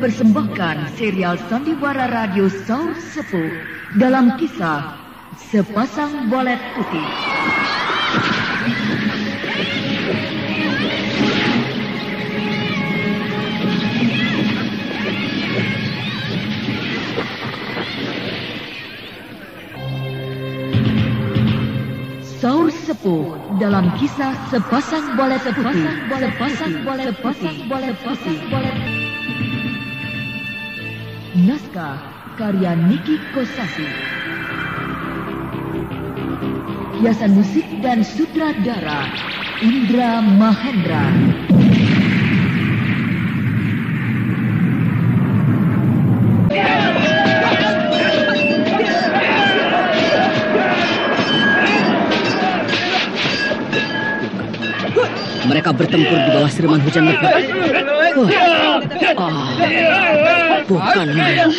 mempersembahkan serial Sandiwara Radio Saur Sepuh dalam kisah Sepasang Walet Putih. Saur Sepuh dalam kisah Sepasang Walet Putih. Naskah karya Niki Kosasi. Hiasan musik dan sutradara Indra Mahendra. Mereka bertempur di bawah siraman hujan lebat. Bukan main.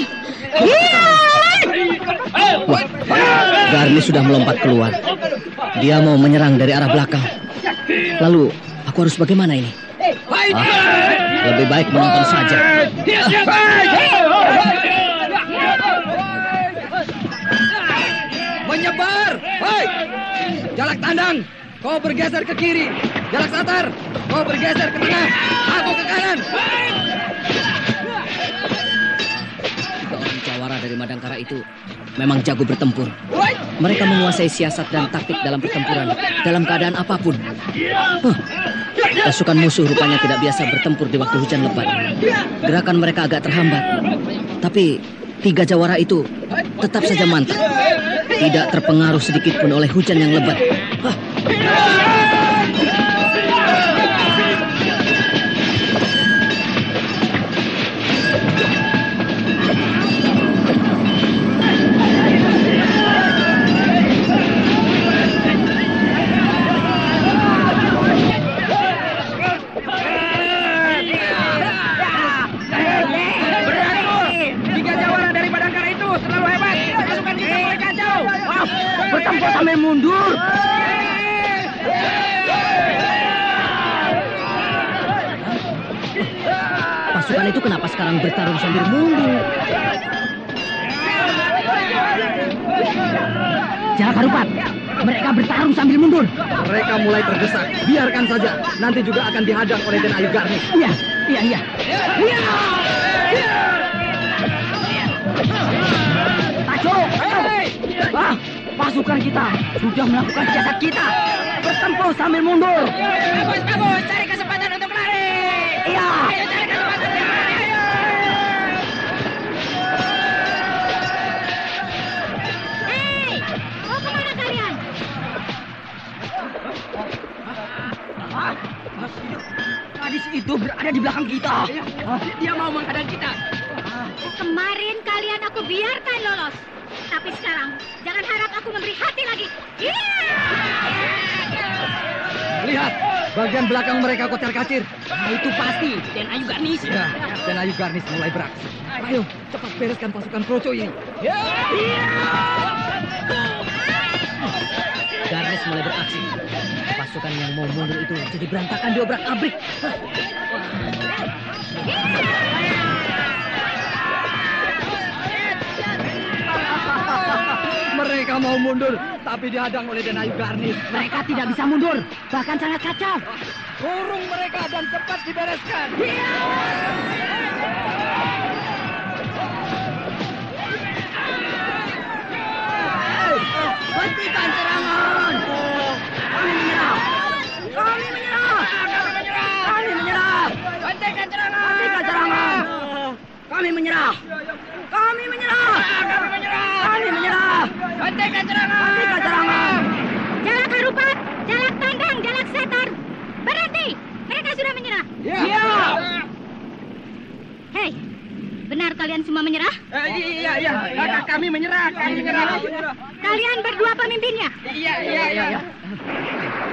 Wah, Garni sudah melompat keluar. Dia mau menyerang dari arah belakang. Lalu, aku harus bagaimana ini? Lebih baik menonton saja. Menyebar! Hei! Jalak tandang! Kau bergeser ke kiri. Jalak satar, kau bergeser ke tengah. Aku ke kanan. Tiga orang jawara dari Madangkara itu memang jago bertempur. Mereka menguasai siasat dan taktik dalam pertempuran dalam keadaan apapun. Pasukan musuh rupanya tidak biasa bertempur di waktu hujan lebat. Gerakan mereka agak terhambat. Tapi tiga jawara itu tetap saja mantap. Tidak terpengaruh sedikit pun oleh hujan yang lebat. Bertempur sambil mundur. Pasukan itu kenapa sekarang bertarung sambil mundur? Jalak Harupat, mereka bertarung sambil mundur. Mereka mulai terdesak. Biarkan saja. Nanti juga akan dihadang oleh Den Ayu Garnis. Iya. Tajo! Pasukan kita sudah melakukan siasat kita. Bertempur sambil mundur. Bagus, cari kesempatan untuk lari. Iya. Ayo cari kesempatan untuk lari, ayo. Hei, mau kemana kalian? Gadis itu berada di belakang kita. Dia mau menghadang kita. Kemarin kalian aku biarkan lolos. Tapi sekarang, jangan harap aku memberi hati lagi. Lihat, bagian belakang mereka kocar-kacir. Nah, itu pasti Den Ayu Garnis. Ya, Den Ayu Garnis mulai beraksi. Ayo, cepat bereskan pasukan Kroco ini. Garnis mulai beraksi. Pasukan yang mau mundur itu jadi berantakan diobrak-abrik. Mereka mau mundur, tapi dihadang oleh Den Ayu Garnis. Mereka tidak bisa mundur, bahkan sangat kacau. Kurung mereka dan cepat dibereskan. Hentikan serangan. Kami menyerah. Hentikan serangan. Kami menyerah. Hentikan serangan. Jalak Harupat, Jalak Tandang, Jalak Setar. Berhenti, mereka sudah menyerah. Iya. Hei, benar kalian semua menyerah? Iya. Kami menyerah. Kalian berdua pemimpinnya. Iya.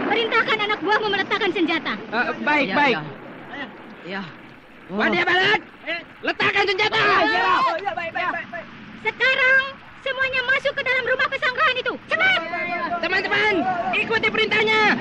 Perintahkan anak buahmu meletakkan senjata. Baik. Ya. Wadia Balat, letakkan senjata. Baik. Sekarang semuanya masuk ke dalam rumah pesanggrahan itu. Cepat! Teman-teman, ikuti perintahnya.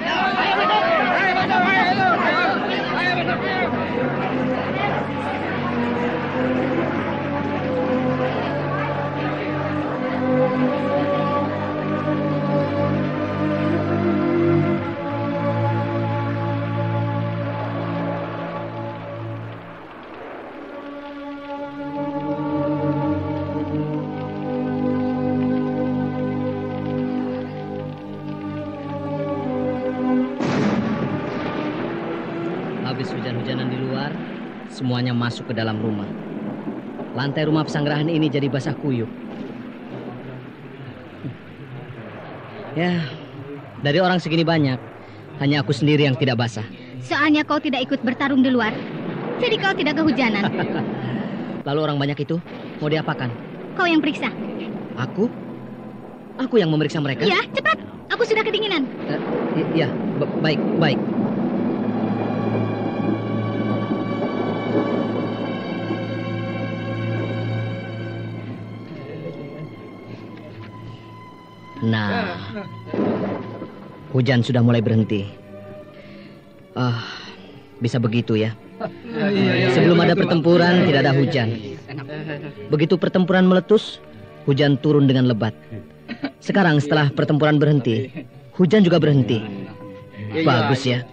Habis hujan-hujanan di luar, semuanya masuk ke dalam rumah. Lantai rumah pesanggrahan ini jadi basah kuyup. Ya, dari orang segini banyak, hanya aku sendiri yang tidak basah. Soalnya kau tidak ikut bertarung di luar, jadi kau tidak kehujanan. Lalu orang banyak itu mau diapakan? Kau yang periksa. Aku? Aku yang memeriksa mereka? Iya, cepat. Aku sudah kedinginan. Iya, baik, baik. Nah, hujan sudah mulai berhenti. Bisa begitu ya. Sebelum ada pertempuran tidak ada hujan. Begitu pertempuran meletus, hujan turun dengan lebat. Sekarang setelah pertempuran berhenti, hujan juga berhenti. Bagus ya.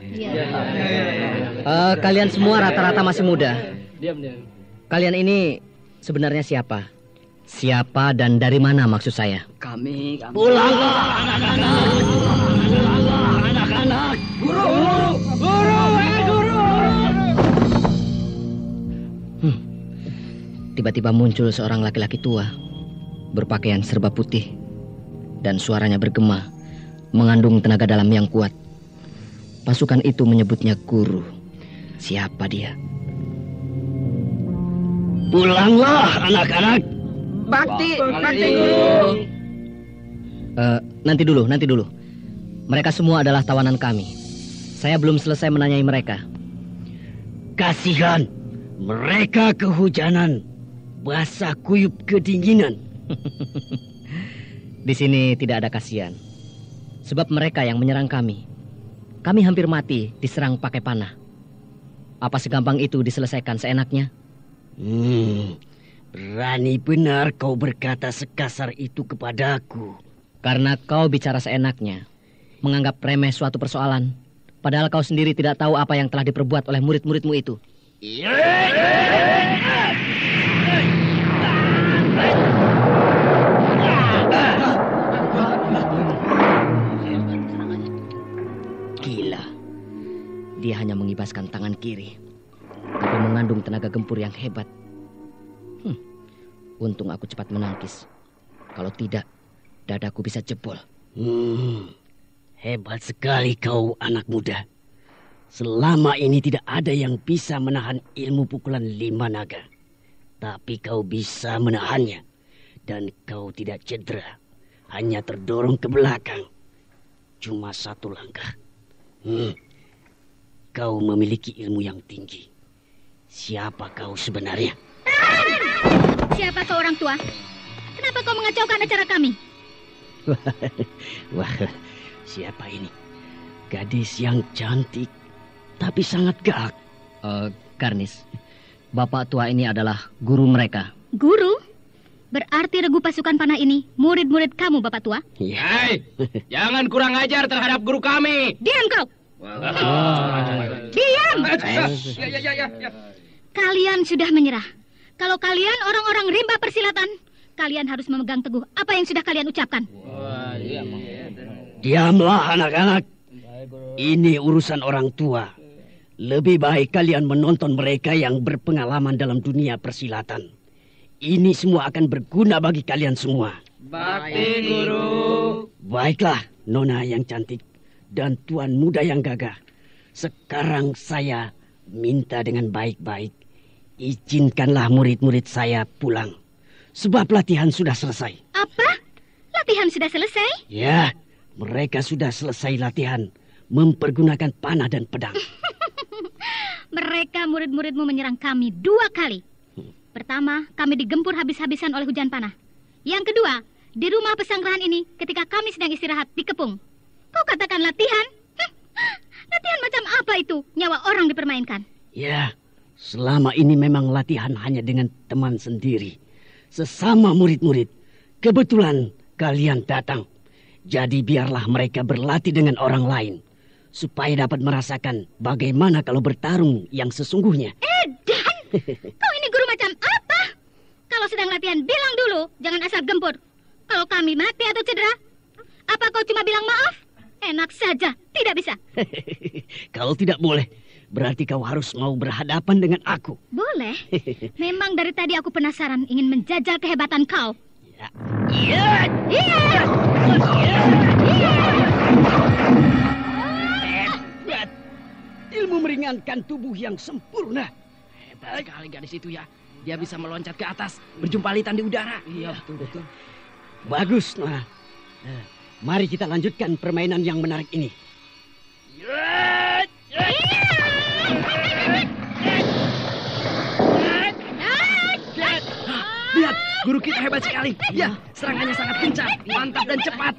Kalian semua rata-rata masih muda. Kalian ini sebenarnya siapa? Siapa dan dari mana maksud saya? Kami. Pulanglah anak-anak. Guru. Tiba-tiba muncul seorang laki-laki tua, berpakaian serba putih, dan suaranya bergema, mengandung tenaga dalam yang kuat. Pasukan itu menyebutnya guru. Siapa dia? Pulanglah anak-anak. Bakti guru. Nanti dulu. Mereka semua adalah tawanan kami. Saya belum selesai menanyai mereka. Kasihan, mereka kehujanan, basah kuyup kedinginan. Di sini tidak ada kasihan, sebab mereka yang menyerang kami. Kami hampir mati diserang pakai panah. Apa segampang itu diselesaikan seenaknya? Berani benar kau berkata sekasar itu kepadaku. Karena kau bicara seenaknya, menganggap remeh suatu persoalan, padahal kau sendiri tidak tahu apa yang telah diperbuat oleh murid-muridmu itu. Gila, dia hanya mengibaskan tangan kiri, tapi mengandung tenaga gempur yang hebat. Untung aku cepat menangkis. Kalau tidak, dadaku bisa jebol. Hebat sekali kau anak muda. Selama ini tidak ada yang bisa menahan ilmu pukulan 5 naga. Tapi kau bisa menahannya. Dan kau tidak cedera. Hanya terdorong ke belakang. Cuma 1 langkah. Kau memiliki ilmu yang tinggi. Siapa kau sebenarnya? Siapa kau orang tua? Kenapa kau mengacaukan acara kami? Wah, siapa ini? Gadis yang cantik, tapi sangat galak. Garnis, bapak tua ini adalah guru mereka. Guru? Berarti regu pasukan panah ini murid-murid kamu, bapak tua? Hei, jangan kurang ajar terhadap guru kami. Diam kau! Diam! Kalian sudah menyerah. Kalau kalian orang-orang rimba persilatan, kalian harus memegang teguh apa yang sudah kalian ucapkan. Diamlah anak-anak. Ini urusan orang tua. Lebih baik kalian menonton mereka yang berpengalaman dalam dunia persilatan. Ini semua akan berguna bagi kalian semua. Bakti guru. Baiklah, Nona yang cantik dan tuan muda yang gagah. Sekarang saya minta dengan baik-baik. Izinkanlah murid-murid saya pulang. Sebab latihan sudah selesai. Apa? Latihan sudah selesai? Ya, mereka sudah selesai latihan. Mempergunakan panah dan pedang. Mereka murid-muridmu menyerang kami 2 kali. Pertama, kami digempur habis-habisan oleh hujan panah. Yang kedua, di rumah pesanggrahan ini ketika kami sedang istirahat dikepung. Kau katakan latihan? Latihan macam apa itu? Nyawa orang dipermainkan. Ya. Selama ini memang latihan hanya dengan teman sendiri. Sesama murid-murid. Kebetulan kalian datang. Jadi biarlah mereka berlatih dengan orang lain. Supaya dapat merasakan bagaimana kalau bertarung yang sesungguhnya. Dan kau ini guru macam apa? Kalau sedang latihan bilang dulu. Jangan asal gempur. Kalau kami mati atau cedera, apa kau cuma bilang maaf? Enak saja, tidak bisa. Kalau tidak boleh, Berarti kau harus mau berhadapan dengan aku. Boleh. Memang dari tadi aku penasaran ingin menjajal kehebatan kau. Ya. Hebat. Ilmu meringankan tubuh yang sempurna. Hebat sekali gadis itu ya. Dia bisa meloncat ke atas, berjumpalitan di udara. Iya, betul. Bagus, Nona. Mari kita lanjutkan permainan yang menarik ini. Lihat, guru kita hebat sekali. Ya, serangannya sangat kencang, mantap dan cepat.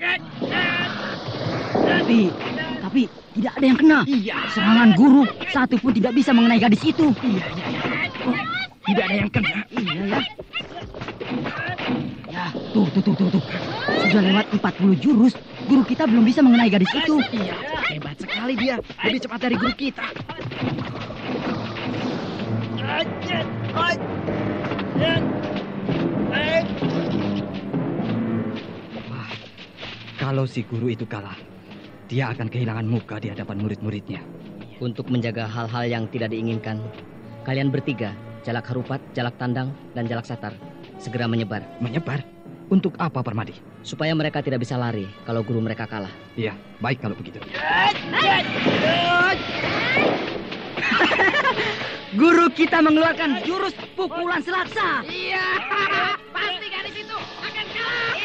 Tapi tidak ada yang kena. Iya. Serangan guru satu pun tidak bisa mengenai gadis itu. Iya. Oh, tidak ada yang kena. Iya ya. Ya, tuh. Sudah lewat 40 jurus, guru kita belum bisa mengenai gadis itu. Iya, hebat sekali dia. Lebih cepat dari guru kita. Wah, kalau si guru itu kalah, dia akan kehilangan muka di hadapan murid-muridnya. Untuk menjaga hal-hal yang tidak diinginkan, kalian bertiga, Jalak Harupat, Jalak Tandang, dan Jalak Satar, segera menyebar. Menyebar? Untuk apa, Permadi? Supaya mereka tidak bisa lari kalau guru mereka kalah. Iya, baik kalau begitu. Guru kita mengeluarkan jurus pukulan selaksa. Iya, pasti gadis itu akan kalah.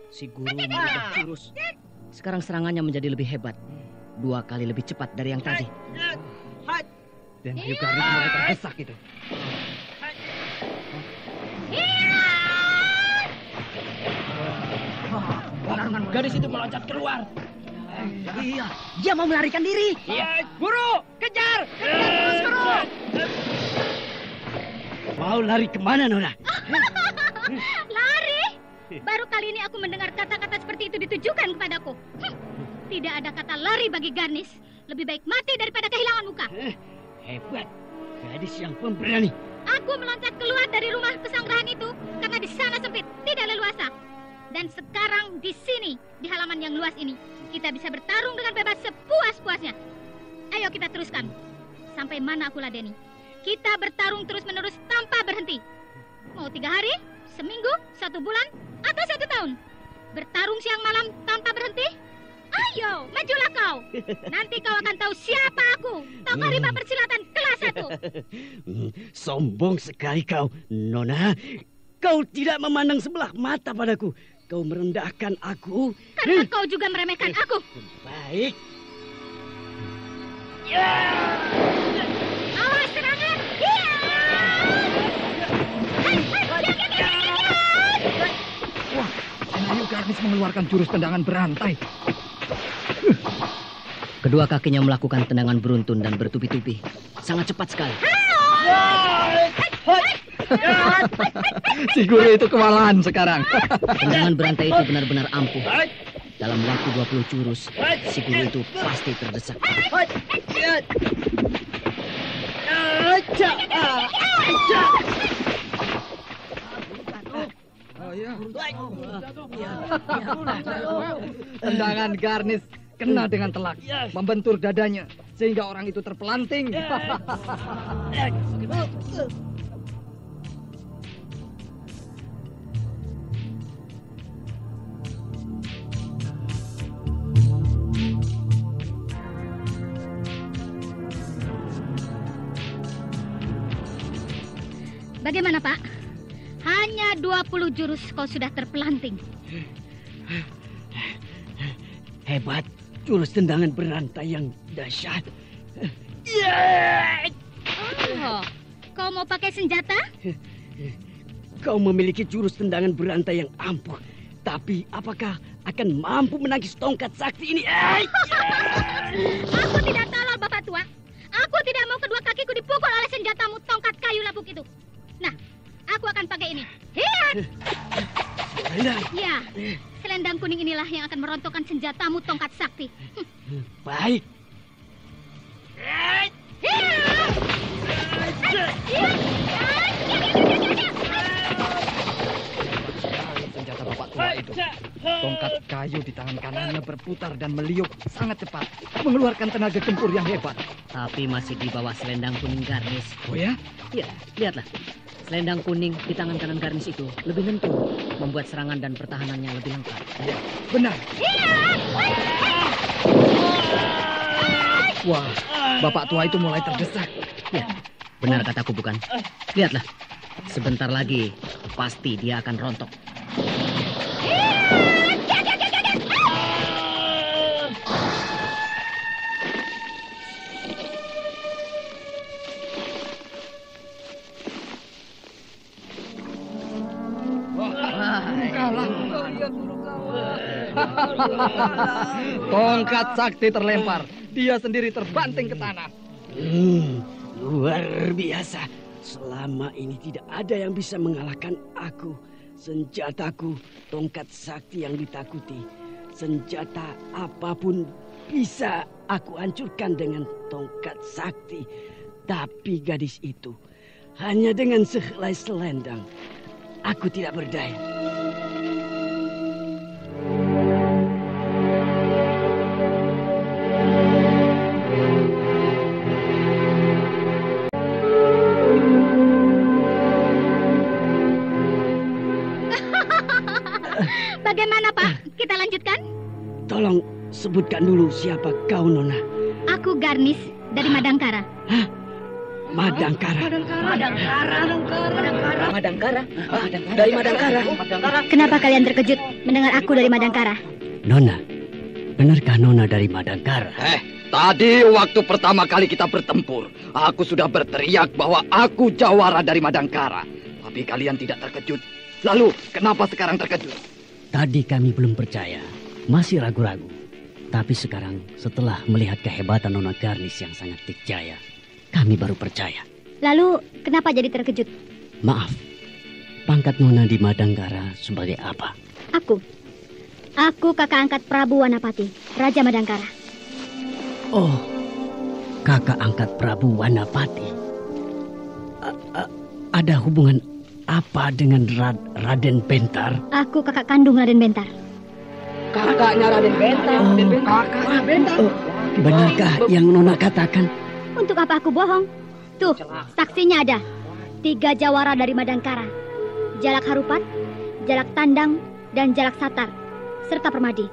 Si guru mengubah jurus. Sekarang serangannya menjadi lebih hebat. 2 kali lebih cepat dari yang tadi. Dan juga mulai terdesak itu. Gadis itu meloncat keluar. Iya, dia mau melarikan diri. Iya, guru, kejar terus guru. Mau lari kemana, Nona? Lari? Baru kali ini aku mendengar kata-kata seperti itu ditujukan kepadaku. Tidak ada kata lari bagi Garnis. Lebih baik mati daripada kehilangan muka. Hebat, gadis yang pemberani. Aku meloncat keluar dari rumah pesanggrahan itu karena di sana sempit, tidak leluasa. Dan sekarang di sini, di halaman yang luas ini, kita bisa bertarung dengan bebas sepuas-puasnya. Ayo kita teruskan. Sampai mana aku ladeni? Kita bertarung terus-menerus tanpa berhenti. Mau 3 hari, seminggu, 1 bulan, atau 1 tahun? Bertarung siang malam tanpa berhenti? Ayo, majulah kau. Nanti kau akan tahu siapa aku. Tokoh rimba persilatan kelas 1. Sombong sekali kau, Nona. Kau tidak memandang sebelah mata padaku. Kau merendahkan aku. Karena kau juga meremehkan aku. Baik. Awas serangan. Wah, Senayu Garnis mengeluarkan jurus tendangan berantai. Kedua kakinya melakukan tendangan beruntun dan bertubi-tubi. Sangat cepat sekali. Si guru itu kewalahan sekarang. Tendangan berantai itu benar-benar ampuh. Dalam waktu 20 jurus, si guru itu pasti terdesak. Tendangan Garnis kena dengan telak, membentur dadanya, sehingga orang itu terpelanting. Bagaimana, Pak? Hanya 20 jurus kau sudah terpelanting. Hebat, jurus tendangan berantai yang dahsyat. Oh, kau mau pakai senjata? Kau memiliki jurus tendangan berantai yang ampuh. Tapi apakah akan mampu menangkis tongkat sakti ini? Aku tidak tolol, Bapak Tua. Aku tidak mau kedua kakiku dipukul oleh senjatamu tongkat kayu lapuk itu. Nah, aku akan pakai ini. Hiat! Ya, selendang kuning inilah yang akan merontokkan senjatamu tongkat sakti. Baik. Senjata Bapak tua itu. Tongkat kayu di tangan kanannya berputar dan meliuk sangat cepat, mengeluarkan tenaga gempur yang hebat. Tapi masih di bawah selendang kuning Garnis. Oh ya? Ya, lihatlah. Selendang kuning di tangan kanan Garnis itu lebih lentur, membuat serangan dan pertahanannya lebih lengkap. Ya, benar. Wah, bapak tua itu mulai terdesak. Ya, benar kataku bukan? Lihatlah, sebentar lagi pasti dia akan rontok. Tongkat sakti terlempar. Dia sendiri terbanting ke tanah. Luar biasa. Selama ini tidak ada yang bisa mengalahkan aku. Senjataku, tongkat sakti yang ditakuti. Senjata apapun bisa aku hancurkan dengan tongkat sakti. Tapi gadis itu, hanya dengan sehelai selendang, aku tidak berdaya. Bagaimana, Pak? Kita lanjutkan? Tolong sebutkan dulu siapa kau, Nona. Aku Garnis dari Madangkara. Hah? Madangkara? Madangkara? Dari Madangkara? Kenapa kalian terkejut mendengar aku dari Madangkara? Nona, benarkah Nona dari Madangkara? Tadi waktu pertama kali kita bertempur, aku sudah berteriak bahwa aku jawara dari Madangkara. Tapi kalian tidak terkejut. Lalu, kenapa sekarang terkejut? Tadi kami belum percaya, masih ragu-ragu. Tapi sekarang setelah melihat kehebatan Nona Garnis yang sangat dikjaya, kami baru percaya. Lalu, kenapa jadi terkejut? Maaf, pangkat Nona di Madangkara sebagai apa? Aku kakak angkat Prabu Wanapati, Raja Madangkara. Oh, kakak angkat Prabu Wanapati. Ada hubungan apa dengan Raden Bentar? Aku kakak kandung Raden Bentar. Kakaknya Raden Bentar. Kakak Bentar. Benarkah yang Nona katakan? Untuk apa aku bohong? Tuh, saksinya ada. 3 jawara dari Madangkara. Jalak Harupat, Jalak Tandang, dan Jalak Satar, serta Permadi.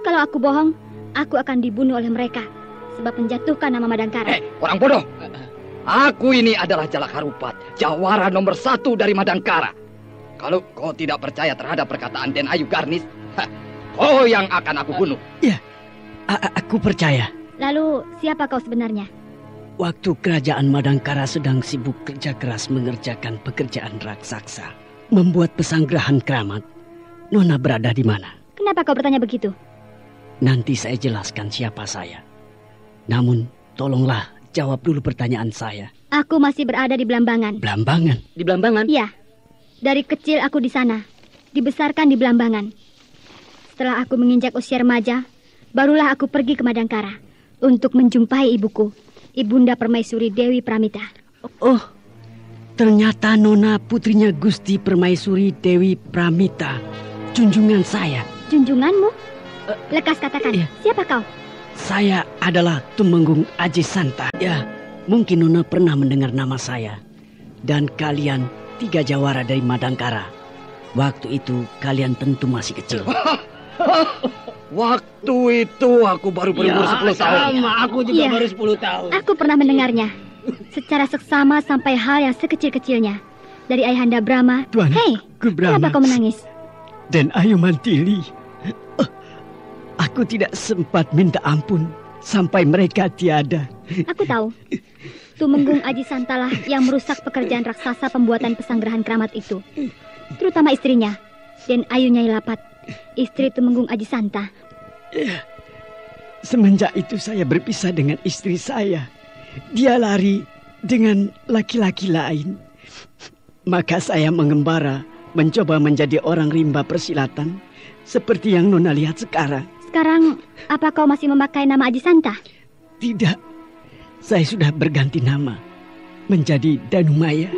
Kalau aku bohong, aku akan dibunuh oleh mereka sebab menjatuhkan nama Madangkara. Orang bodoh. Aku ini adalah Jalak Harupat, jawara nomor 1 dari Madangkara. Kalau kau tidak percaya terhadap perkataan Den Ayu Garnis, kau yang akan aku bunuh. Ya, aku percaya. Lalu, siapa kau sebenarnya? Waktu kerajaan Madangkara sedang sibuk kerja keras mengerjakan pekerjaan raksasa, membuat pesanggrahan keramat, Nona berada di mana? Kenapa kau bertanya begitu? Nanti saya jelaskan siapa saya. Namun, tolonglah jawab dulu pertanyaan saya. Aku masih berada di Blambangan. Blambangan? Di Blambangan? Iya. Dari kecil aku di sana. Dibesarkan di Blambangan. Setelah aku menginjak usia remaja, barulah aku pergi ke Madangkara untuk menjumpai ibuku, Ibunda Permaisuri Dewi Pramita. Oh, ternyata Nona putrinya Gusti Permaisuri Dewi Pramita, junjungan saya. Junjunganmu? Lekas katakan, iya. Siapa kau? Saya adalah Tumenggung Aji Santa. Ya, mungkin Nona pernah mendengar nama saya. Dan kalian 3 jawara dari Madangkara. Waktu itu kalian tentu masih kecil. Waktu itu aku baru berumur 10 tahun. Sama, aku juga Iya. baru 10 tahun. Aku pernah mendengarnya. Secara seksama sampai hal yang sekecil-kecilnya. Dari Ayahanda Brahma. Tuan, Hei, Brahma. kenapa kau menangis? Dan Ayu Mantili. Aku tidak sempat minta ampun sampai mereka tiada. Aku tahu. Tumenggung Aji Santalah yang merusak pekerjaan raksasa pembuatan pesanggrahan keramat itu. Terutama istrinya, Den Ayu Nyai Lapat, istri Tumenggung Aji Santa. Ya, semenjak itu saya berpisah dengan istri saya. Dia lari dengan laki-laki lain. Maka saya mengembara, mencoba menjadi orang rimba persilatan, seperti yang Nona lihat sekarang. Sekarang, apa kau masih memakai nama Aji Santa? Tidak, saya sudah berganti nama menjadi Danumaya.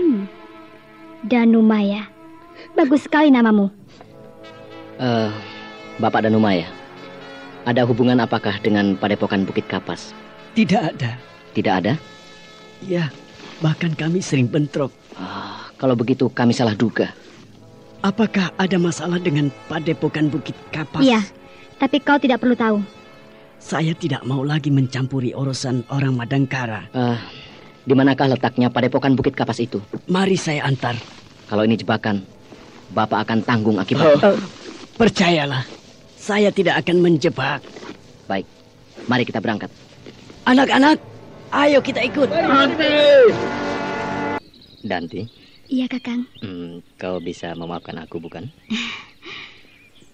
Danumaya. Bagus sekali namamu. Bapak Danumaya, ada hubungan apakah dengan Padepokan Bukit Kapas? Tidak ada. Tidak ada? Ya, bahkan kami sering bentrok. Kalau begitu kami salah duga. Apakah ada masalah dengan Padepokan Bukit Kapas? Iya, tapi kau tidak perlu tahu. Saya tidak mau lagi mencampuri urusan orang Madangkara. Di manakah letaknya Padepokan Bukit Kapas itu? Mari saya antar. Kalau ini jebakan, Bapak akan tanggung akibatnya. Percayalah, saya tidak akan menjebak. Baik, mari kita berangkat. Anak-anak, ayo kita ikut. Danti, Iya, Kakang. kau bisa memaafkan aku, bukan?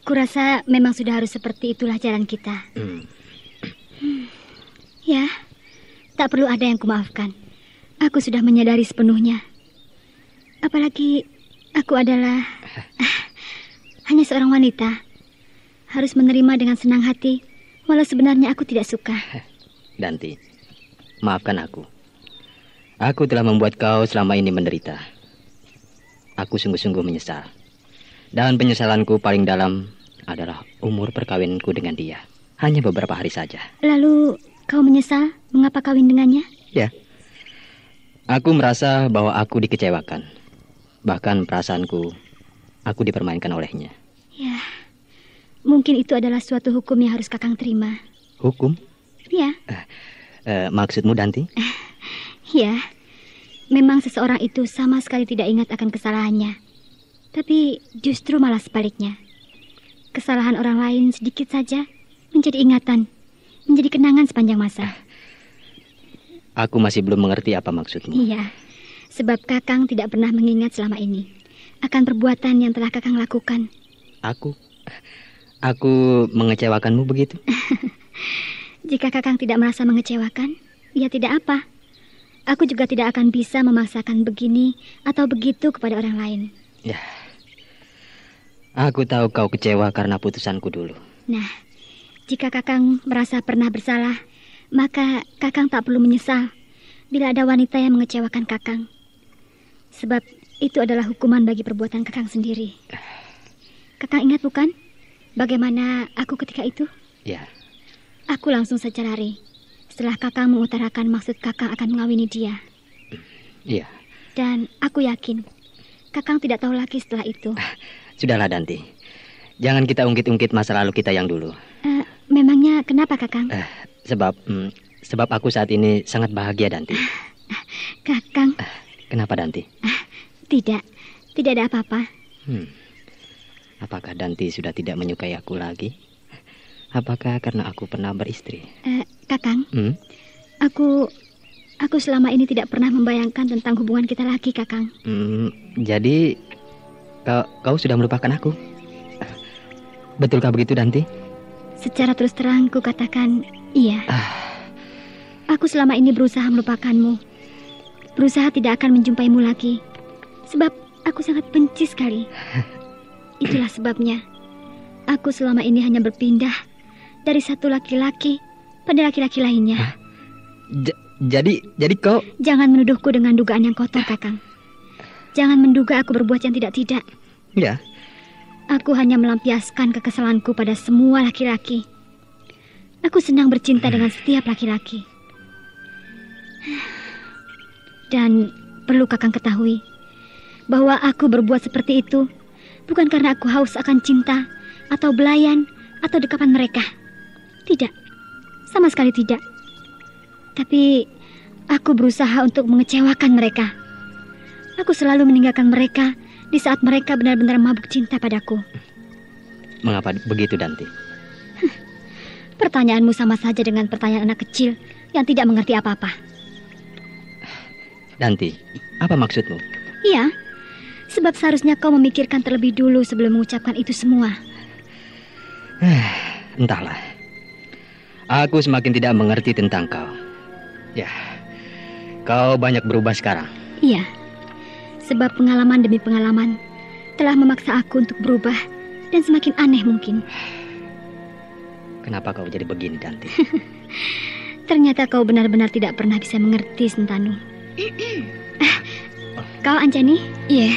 Kurasa memang sudah harus seperti itulah jalan kita. Ya, tak perlu ada yang kumaafkan. Aku sudah menyadari sepenuhnya. Apalagi aku adalah hanya seorang wanita. Harus menerima dengan senang hati, walau sebenarnya aku tidak suka. Danti, maafkan aku. Aku telah membuat kau selama ini menderita. Aku sungguh-sungguh menyesal. Dan penyesalanku paling dalam adalah umur perkawinanku dengan dia. Hanya beberapa hari saja. Lalu kau menyesal mengapa kawin dengannya? Ya. Aku merasa bahwa aku dikecewakan. Bahkan perasaanku, aku dipermainkan olehnya. Ya, mungkin itu adalah suatu hukum yang harus Kakang terima. Hukum? Ya. Maksudmu, Danti? Ya, memang seseorang itu sama sekali tidak ingat akan kesalahannya. Tapi justru malah sebaliknya. Kesalahan orang lain sedikit saja menjadi ingatan, menjadi kenangan sepanjang masa. Aku masih belum mengerti apa maksudmu. Iya, sebab Kakang tidak pernah mengingat selama ini akan perbuatan yang telah Kakang lakukan. Aku mengecewakanmu begitu? Jika Kakang tidak merasa mengecewakan, ya tidak apa. Aku juga tidak akan bisa memaksakan begini atau begitu kepada orang lain. Ya, aku tahu kau kecewa karena putusanku dulu. Nah, jika Kakang merasa pernah bersalah, maka Kakang tak perlu menyesal bila ada wanita yang mengecewakan Kakang. Sebab itu adalah hukuman bagi perbuatan Kakang sendiri. Kakang ingat bukan bagaimana aku ketika itu? Ya. Aku langsung saja lari setelah Kakang mengutarakan maksud Kakang akan mengawini dia. Iya. Dan aku yakin Kakang tidak tahu lagi setelah itu. Sudahlah, Danti. Jangan kita ungkit-ungkit masa lalu kita yang dulu. Memangnya kenapa, Kakang? Sebab aku saat ini sangat bahagia, Danti. Kakang. Kenapa, Danti? Tidak ada apa-apa. Apakah Danti sudah tidak menyukai aku lagi? Apakah karena aku pernah beristri? Kakang, aku selama ini tidak pernah membayangkan tentang hubungan kita lagi, Kakang. Jadi kau sudah melupakan aku? Betulkah begitu, Danti? Secara terus terang ku katakan iya. Aku selama ini berusaha melupakanmu, berusaha tidak akan menjumpaimu lagi, sebab aku sangat benci sekali. Itulah sebabnya aku selama ini hanya berpindah dari satu laki-laki pada laki-laki lainnya. Jadi kau... Jangan menuduhku dengan dugaan yang kotor, Kakang. Jangan menduga aku berbuat yang tidak-tidak. Ya. Aku hanya melampiaskan kekesalanku pada semua laki-laki. Aku senang bercinta dengan setiap laki-laki. Dan perlu Kakang ketahui bahwa aku berbuat seperti itu bukan karena aku haus akan cinta atau belayan atau dekapan mereka. Tidak, sama sekali tidak. Tapi aku berusaha untuk mengecewakan mereka. Aku selalu meninggalkan mereka di saat mereka benar-benar mabuk cinta padaku. Mengapa begitu, Danti? Pertanyaanmu sama saja dengan pertanyaan anak kecil yang tidak mengerti apa-apa. Danti, apa maksudmu? Iya, sebab seharusnya kau memikirkan terlebih dulu sebelum mengucapkan itu semua. Entahlah. Aku semakin tidak mengerti tentang kau. Ya, kau banyak berubah sekarang. Iya, sebab pengalaman demi pengalaman telah memaksa aku untuk berubah dan semakin aneh mungkin. Kenapa kau jadi begini, Danti? Ternyata kau benar-benar tidak pernah bisa mengerti, Sentanu. Kau Anjani? Iya.